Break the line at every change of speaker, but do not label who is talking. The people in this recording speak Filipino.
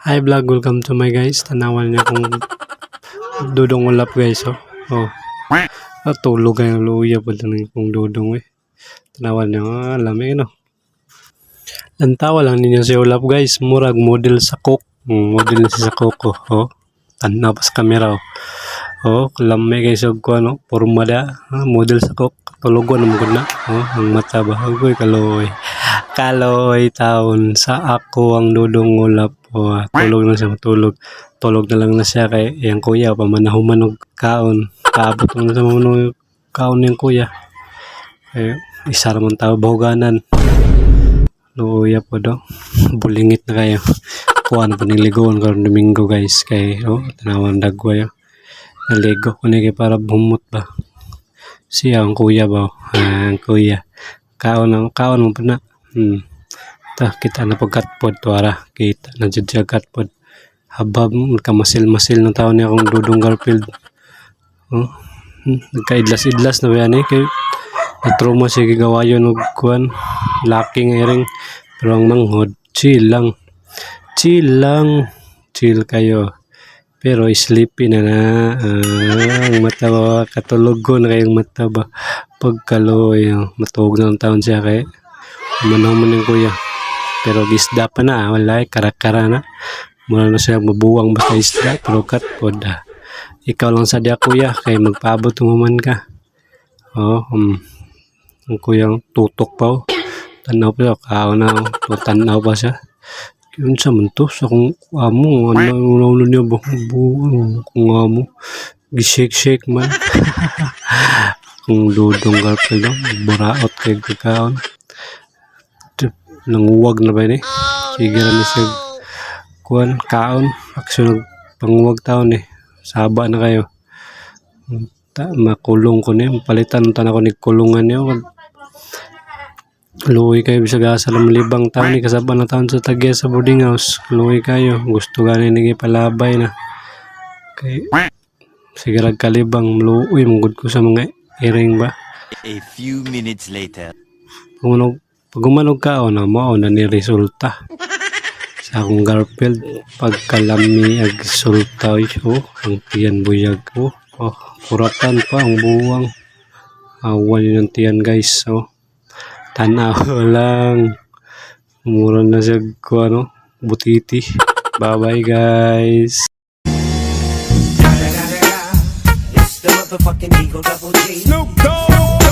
Hi vlog, welcome to my guys. Tanawan niya kung dudong ulap guys. Oh. Tulog kayo luya pa lang kung dudong eh. Tanawan niya, lamig no. Lantawa lang ninyo si ulap guys. Murag model sa cook. Model sa cook oh. Tanaw pa sa camera oh. Lamig guys og ko ano, pormada. Model sa cook. Tulogon mo gud na. Ang mata ba? Agoy kaloy. Kaloy taon sa ako ang dudong ulap. Tulog na siya, matulog. Tulog na lang na siya kay yang kuya pamanahuman og kaon. Kaabot na sa mga kaon ng kuya. Isa ramon tao bahuganan. Luya po do. Bulingit na kayo. Kuha na po niligoon karon Domingo guys kay tanawan dagway. Naligo ko ni kay para bumot ba. Siya ang kuya ba? Ang kuya. Kaon mo pa na. Kita na pagkatpod tuara kita na jud siya katpod habab magkamasil-masil ng taon niya akong dudong Garfield nagkaidlas-idlas na ba yan kay natruma siya gigawayon og kuan lacking ring pero ang manghod chill kayo pero sleepy na ang mata ba katulugon na kayong mata ba pagkaloy matuog na ng taon siya kay manaman ng kuya pero gisda pa na wala karakara na mula na siya mabuwang basta isda pero katpod ikaw lang sa dia kuya kay magpaabot man ka ang kuyang tutok pa tanaw pa na tanaw pa siya yun sa man to sa kung amo ano niya buwang kung amo gishake man kung dudong Garfield buraot kay kakaon nanguwag na ba ni? Sige na siya kuan kaon aksyon panguwag taon saba na kayo makulong ko ni palitan ta na ko ni kulungan niyo luoy kayo bisag asa na malibang taon ni kasaba na taon sa tagya sa boarding house luoy kayo gusto gani ni palabay na kay sige rag kalibang luoy mugod ko sa mga iring ba.
A few minutes later.
Pag umanog ka mao na ni resulta sa akong Garfield pagkalami ag resulta ang tiyan buyag kuratan pa ang buwang awan yun ang tiyan guys tanaw lang mura na siya ko butiti. Bye bye guys.
It's the motherfucking Eagle Double G. Snoop Dogg.